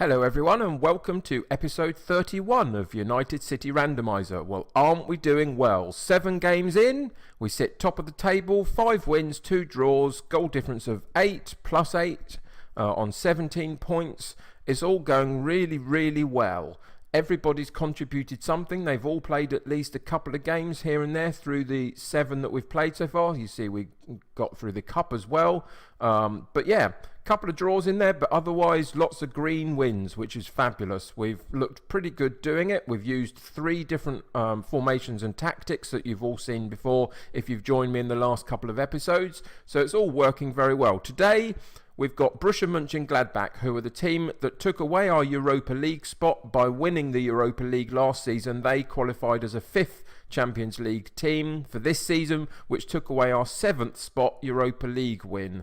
Hello everyone and welcome to episode 31 of United City Randomiser. Well, aren't we doing well? 7 games in, we sit top of the table, 5 wins, 2 draws, goal difference of 8 plus 8 on 17 points. It's all going really well. Everybody's contributed something. They've all played at least a couple of games here and there through the 7 that we've played so far. You see we got through the cup as well. But yeah, couple of draws in there, but otherwise lots of green wins, which is fabulous. We've looked pretty good doing it. We've used 3 different formations and tactics that you've all seen before if you've joined me in the last couple of episodes. So it's all working very well. Today, we've got Borussia Monchengladbach, who are the team that took away our Europa League spot by winning the Europa League last season. They qualified as a 5th Champions League team for this season, which took away our 7th spot Europa League win.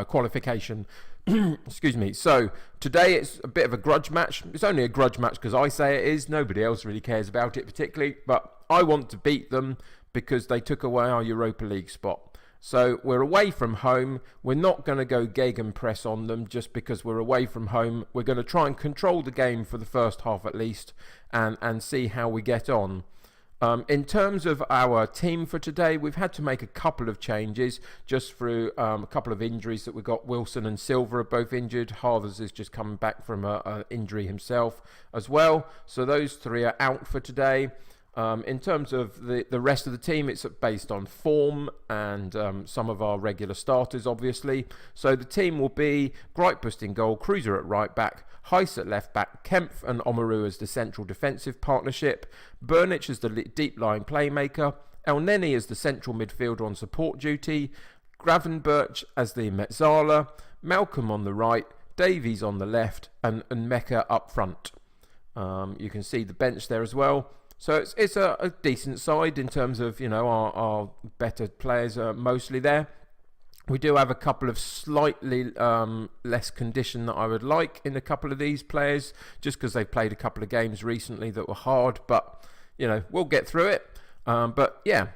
Qualification. Excuse me. So today it's a bit of a grudge match. It's only a grudge match because I say it is. Nobody else really cares about it particularly, but I want to beat them because they took away our Europa League spot. So we're away from home. We're not going to go gegenpress on them just because we're away from home. We're going to try and control the game for the first half at least and see how we get on. In terms of our team for today, we've had to make a couple of changes just through a couple of injuries that we've got. Wilson and Silva are both injured. Harvers is just coming back from an injury himself as well. So those 3 are out for today. In terms of the rest of the team, it's based on form and some of our regular starters, obviously. So the team will be Greitbust in goal, Cruiser at right back, Heiss at left back, Kempf and Omaru as the central defensive partnership, Burnich as the deep-lying playmaker, Elneny as the central midfielder on support duty, Gravenberch as the mezzala, Malcolm on the right, Davies on the left, and Mecca up front. You can see the bench there as well. So it's a decent side in terms of, you know, our better players are mostly there. We do have a couple of slightly less condition that I would like in a couple of these players, just because they've played a couple of games recently that were hard. But, you know, we'll get through it. But, yeah,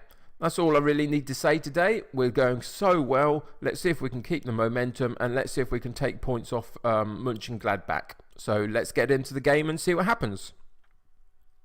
that's all I really need to say today. We're going so well. Let's see if we can keep the momentum and let's see if we can take points off Mönchengladbach. So let's get into the game and see what happens.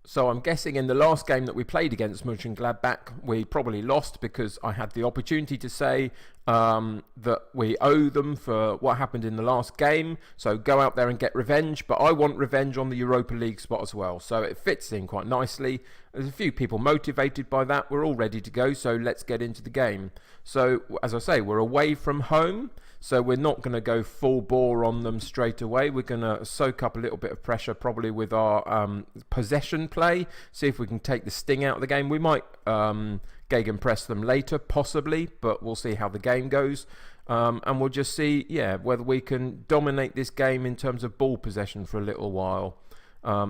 So I'm guessing in the last game that we played against Mönchengladbach, we probably lost because I had the opportunity to say that we owe them for what happened in the last game. So go out there and get revenge. But I want revenge on the Europa League spot as well. So it fits in quite nicely. There's a few people motivated by that. We're all ready to go. So let's get into the game. So as I say, we're away from home. So we're not going to go full bore on them straight away. We're going to soak up a little bit of pressure probably with our possession play. See if we can take the sting out of the game. We might gegenpress them later, possibly, but we'll see how the game goes. And we'll just see, whether we can dominate this game in terms of ball possession for a little while.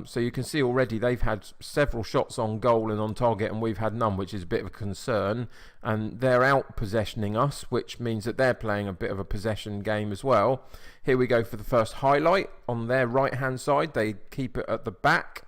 So you can see already they've had several shots on goal and on target and we've had none, which is a bit of a concern. And they're out possessioning us, which means that they're playing a bit of a possession game as well. Here we go for the first highlight. On their right hand side, they keep it at the back.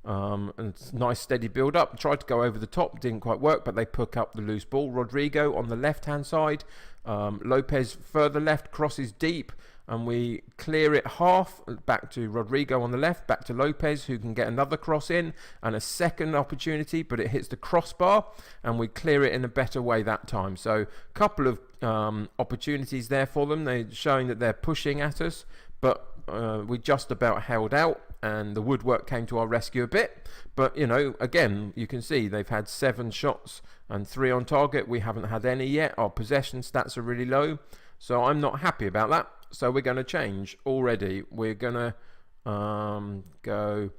And it's nice steady build up. Tried to go over the top, didn't quite work, but they pick up the loose ball. Rodrigo on the left hand side. Lopez further left, crosses deep. And we clear it half, back to Rodrigo on the left, back to Lopez, who can get another cross in, and a second opportunity, but it hits the crossbar, and we clear it in a better way that time. So a couple of opportunities there for them. They're showing that they're pushing at us, but we just about held out, and the woodwork came to our rescue a bit. But, you know, again, you can see they've had 7 shots and 3 on target. We haven't had any yet. Our possession stats are really low, so I'm not happy about that. So we're going to change already. We're going to go...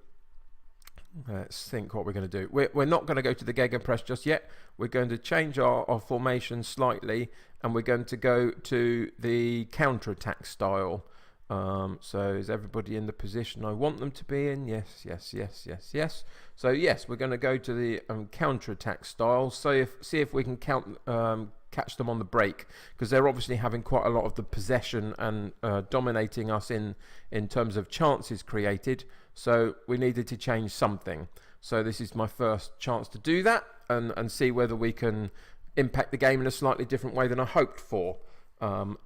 Let's think what we're going to do. We're not going to go to the gegenpress just yet. We're going to change our formation slightly, and we're going to go to the counter-attack style. So is everybody in the position I want them to be in? Yes. So yes, we're going to go to the counter-attack style. So see if we can catch them on the break, because they're obviously having quite a lot of the possession and dominating us in terms of chances created. So we needed to change something. So this is my first chance to do that and see whether we can impact the game in a slightly different way than I hoped for.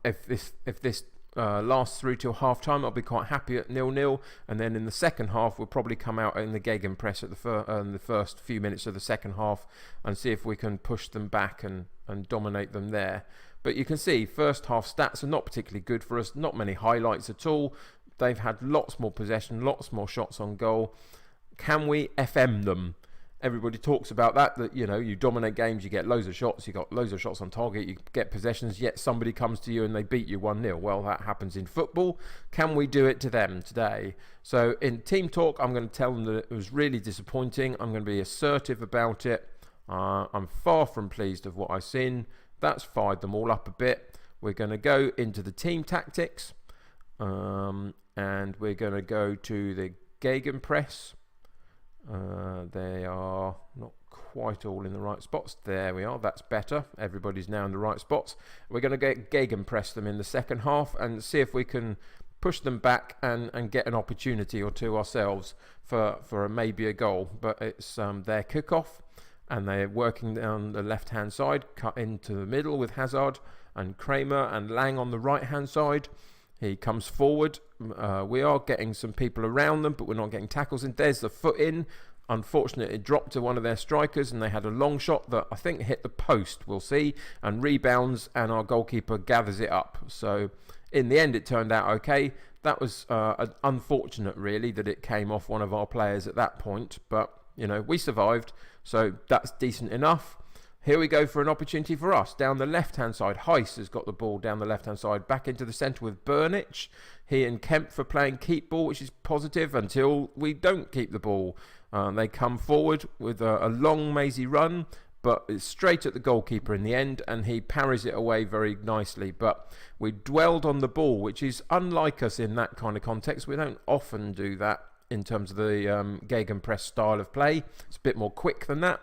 If this lasts through till half time, I'll be quite happy at 0-0, and then in the second half we'll probably come out in the gegenpress at the first few minutes of the second half and see if we can push them back and dominate them there. But you can see first half stats are not particularly good for us, not many highlights at all. They've had lots more possession, lots more shots on goal. Can we FM them? Everybody talks about that, you know, you dominate games, you get loads of shots, you got loads of shots on target, you get possessions, yet somebody comes to you and they beat you 1-0. Well, that happens in football. Can we do it to them today? So in team talk, I'm going to tell them that it was really disappointing. I'm going to be assertive about it. I'm far from pleased of what I've seen. That's fired them all up a bit. We're going to go into the team tactics, and we're going to go to the gegenpress. They are not quite all in the right spots. There we are, that's better. Everybody's now in the right spots. We're going to gegenpress them in the second half and see if we can push them back and get an opportunity or two ourselves for maybe a goal. But it's their kickoff, and they're working down the left hand side, cut into the middle with Hazard and Kramer and Lang on the right hand side. He comes forward. We are getting some people around them, but we're not getting tackles in. There's the foot in. Unfortunately, it dropped to one of their strikers, and they had a long shot that I think hit the post, we'll see, and rebounds, and our goalkeeper gathers it up. So in the end, it turned out okay. That was unfortunate, really, that it came off one of our players at that point. But, you know, we survived, so that's decent enough. Here we go for an opportunity for us. Down the left-hand side, Heiss has got the ball down the left-hand side, back into the centre with Burnich. He and Kemp are playing keep ball, which is positive until we don't keep the ball. They come forward with a long, mazy run, but it's straight at the goalkeeper in the end, and he parries it away very nicely. But we dwelled on the ball, which is unlike us in that kind of context. We don't often do that in terms of the gegenpress style of play. It's a bit more quick than that.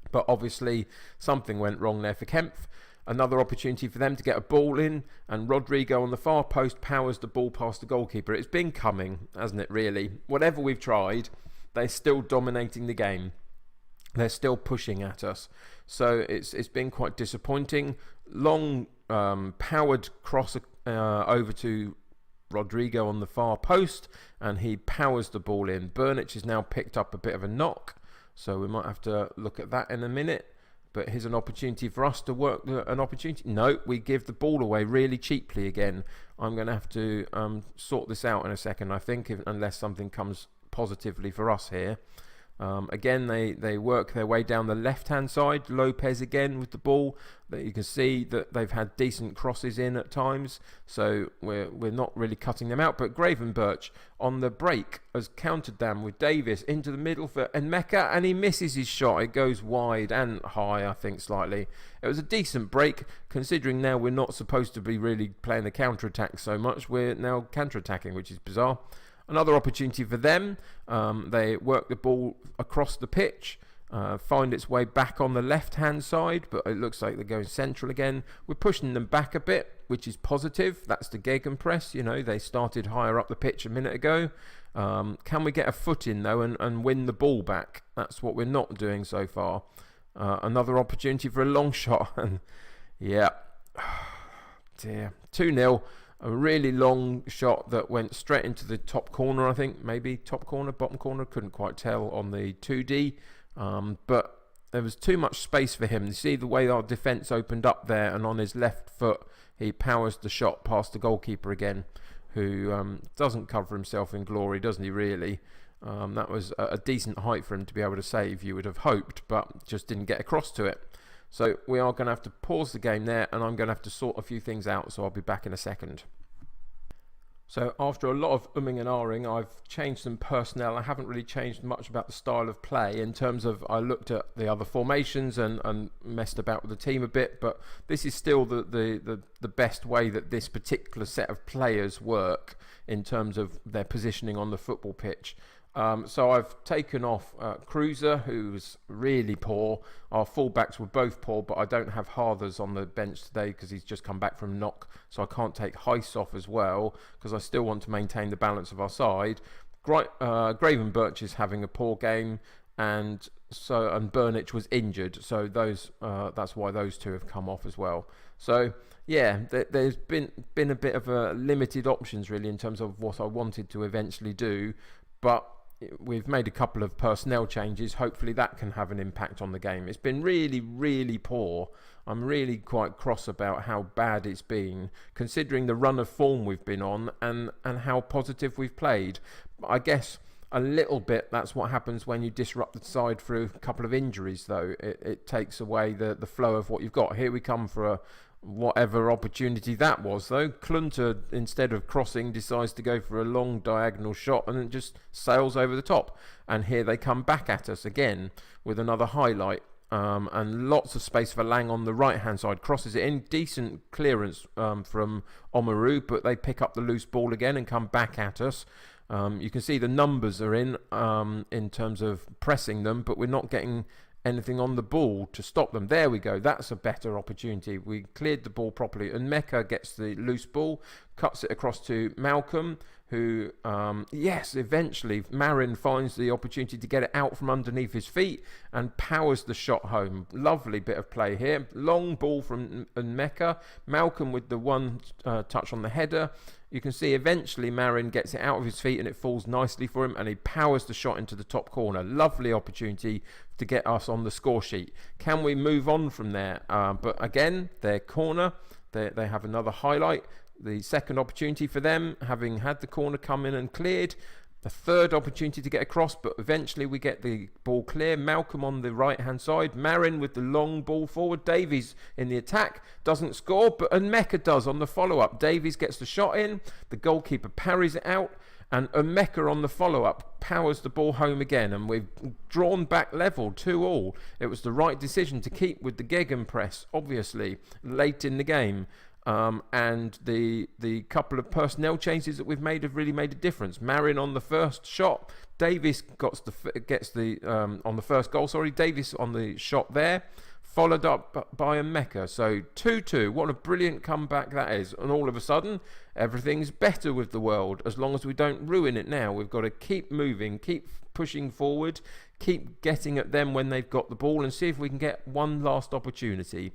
But obviously something went wrong there for Kempf. Another opportunity for them to get a ball in, and Rodrigo on the far post powers the ball past the goalkeeper. It's been coming, hasn't it, really? Whatever we've tried, they're still dominating the game. They're still pushing at us. So it's been quite disappointing. Long powered cross over to Rodrigo on the far post, and he powers the ball in. Burnich has now picked up a bit of a knock, so we might have to look at that in a minute. But here's an opportunity for us to work an opportunity. No, we give the ball away really cheaply again. I'm going to have to sort this out in a second, I think, unless something comes positively for us here. Again, they work their way down the left-hand side. Lopez again with the ball. You can see that they've had decent crosses in at times, so we're not really cutting them out. But Gravenberch on the break has countered them with Davis into the middle for Enmeka, and he misses his shot. It goes wide and high, I think, slightly. It was a decent break, considering now we're not supposed to be really playing the counter-attack so much. We're now counter-attacking, which is bizarre. Another opportunity for them. They work the ball across the pitch, find its way back on the left-hand side, but it looks like they're going central again. We're pushing them back a bit, which is positive. That's the gegenpress. You know, they started higher up the pitch a minute ago. Can we get a foot in, though, and win the ball back? That's what we're not doing so far. Another opportunity for a long shot. And yeah, dear. 2-0. A really long shot that went straight into the top corner, I think. Maybe top corner, bottom corner. Couldn't quite tell on the 2D. But there was too much space for him. You see the way our defence opened up there, and on his left foot, he powers the shot past the goalkeeper again, who doesn't cover himself in glory, doesn't he, really? That was a decent height for him to be able to save, you would have hoped, but just didn't get across to it. So we are going to have to pause the game there, and I'm going to have to sort a few things out, so I'll be back in a second. So after a lot of umming and ahhing, I've changed some personnel. I haven't really changed much about the style of play in terms of I looked at the other formations and messed about with the team a bit, but this is still the best way that this particular set of players work in terms of their positioning on the football pitch. So I've taken off Cruiser, who was really poor. Our fullbacks were both poor, but I don't have Harthers on the bench today because he's just come back from knock, so I can't take Heiss off as well because I still want to maintain the balance of our side. Gravenberch is having a poor game, and Burnich was injured, so that's why those two have come off as well. So yeah, there's been a bit of a limited options really in terms of what I wanted to eventually do, but we've made a couple of personnel changes. Hopefully that can have an impact on the game. It's been really, really poor. I'm really quite cross about how bad it's been, considering the run of form we've been on and how positive we've played. I guess a little bit that's what happens when you disrupt the side through a couple of injuries, though. It takes away the flow of what you've got. Here we come for a whatever opportunity that was, though. Klunter, instead of crossing, decides to go for a long diagonal shot and it just sails over the top. And here they come back at us again with another highlight. And lots of space for Lang on the right hand side, crosses it in, decent clearance from Omaru, but they pick up the loose ball again and come back at us. You can see the numbers are in terms of pressing them, but we're not getting anything on the ball to stop them. There we go. That's a better opportunity. We cleared the ball properly, and Mecca gets the loose ball, cuts it across to Malcolm, who, eventually Marin finds the opportunity to get it out from underneath his feet and powers the shot home. Lovely bit of play here. Long ball from Mecca. Malcolm with the one touch on the header. You can see eventually Marin gets it out of his feet and it falls nicely for him, and he powers the shot into the top corner. Lovely opportunity to get us on the score sheet. Can we move on from there? But again, their corner, they have another highlight. The second opportunity for them, having had the corner come in and cleared. The third opportunity to get across, but eventually we get the ball clear. Malcolm on the right hand side, Marin with the long ball forward. Davies in the attack, doesn't score, but Mecca does on the follow up. Davies gets the shot in, the goalkeeper parries it out, and Mecca on the follow up powers the ball home again, and we've drawn back level 2-2. It was the right decision to keep with the gegenpress, obviously, late in the game. And the couple of personnel changes that we've made have really made a difference. Marin on the first shot, Davies gets the on the first goal. Davies on the shot there, followed up by Mecca. So 2-2. What a brilliant comeback that is! And all of a sudden, everything's better with the world as long as we don't ruin it now. We've got to keep moving, keep pushing forward, keep getting at them when they've got the ball, and see if we can get one last opportunity.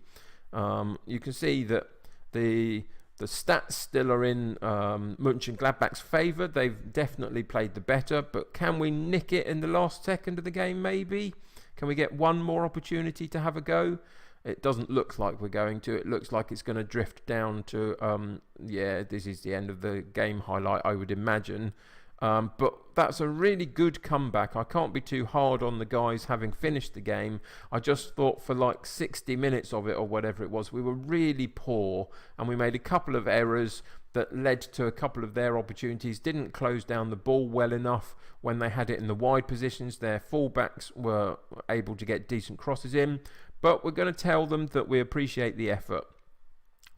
You can see that the stats still are in Monchengladbach's favour. They've definitely played the better, but can we nick it in the last second of the game maybe? Can we get one more opportunity to have a go? It doesn't look like we're going to. It looks like it's going to drift down to, this is the end of the game highlight, I would imagine. But that's a really good comeback. I can't be too hard on the guys having finished the game. I just thought for like 60 minutes of it or whatever it was, we were really poor, and we made a couple of errors that led to a couple of their opportunities. Didn't close down the ball well enough when they had it in the wide positions. Their fullbacks were able to get decent crosses in, but we're going to tell them that we appreciate the effort.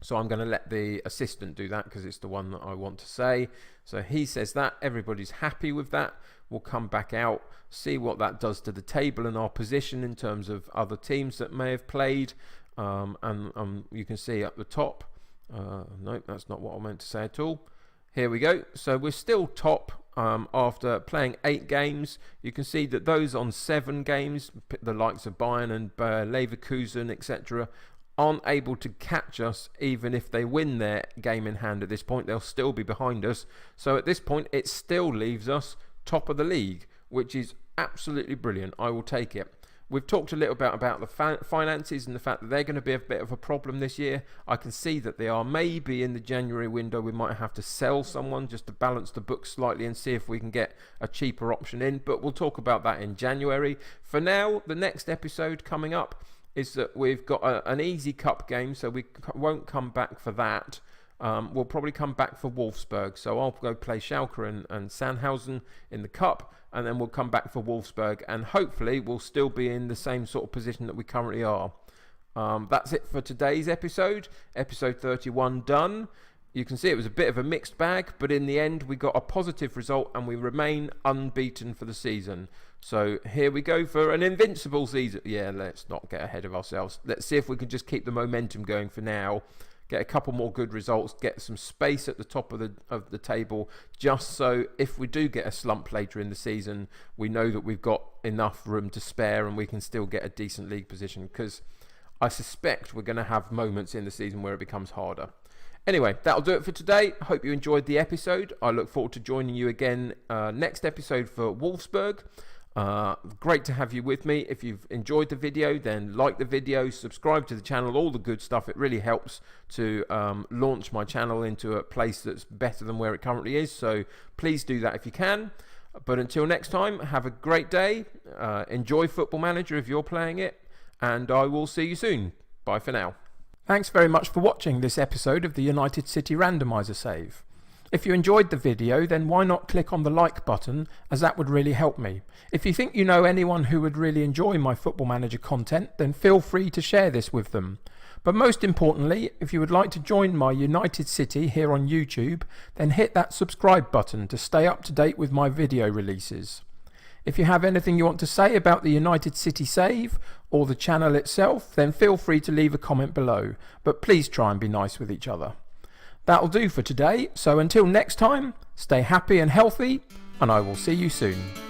So I'm going to let the assistant do that because it's the one that I want to say. So he says that. Everybody's happy with that. We'll come back out, see what that does to the table and our position in terms of other teams that may have played. And you can see up the top. No, that's not what I meant to say at all. Here we go. So we're still top after playing 8 games. You can see that those on 7 games, the likes of Bayern and Leverkusen, etc., aren't able to catch us. Even if they win their game in hand at this point, they'll still be behind us. So at this point, it still leaves us top of the league, which is absolutely brilliant. I will take it. We've talked a little bit about the finances and the fact that they're going to be a bit of a problem this year. I can see that they are. Maybe in the January window we might have to sell someone just to balance the books slightly and see if we can get a cheaper option in, but we'll talk about that in January. For now, the next episode coming up is that we've got an easy cup game, so we won't come back for that. We'll probably come back for Wolfsburg, so I'll go play Schalke and Sandhausen in the cup, and then we'll come back for Wolfsburg, and hopefully we'll still be in the same sort of position that we currently are. That's it for today's episode 31 done. You can see it was a bit of a mixed bag, but in the end we got a positive result and we remain unbeaten for the season. So here we go for an invincible season. Yeah, let's not get ahead of ourselves. Let's see if we can just keep the momentum going for now. Get a couple more good results, get some space at the top of the table, just so if we do get a slump later in the season, we know that we've got enough room to spare and we can still get a decent league position. Because I suspect we're going to have moments in the season where it becomes harder. Anyway, that'll do it for today. Hope you enjoyed the episode. I look forward to joining you again next episode for Wolfsburg. Great to have you with me. If you've enjoyed the video, then like the video, subscribe to the channel, all the good stuff. It really helps to launch my channel into a place that's better than where it currently is. So please do that if you can. But until next time, have a great day. Enjoy Football Manager if you're playing it. And I will see you soon. Bye for now. Thanks very much for watching this episode of the United City Randomiser save. If you enjoyed the video, then why not click on the like button, as that would really help me. If you think you know anyone who would really enjoy my Football Manager content, then feel free to share this with them. But most importantly, if you would like to join my United City here on YouTube, then hit that subscribe button to stay up to date with my video releases. If you have anything you want to say about the United City save or the channel itself, then feel free to leave a comment below, but please try and be nice with each other. That'll do for today, so until next time, stay happy and healthy, and I will see you soon.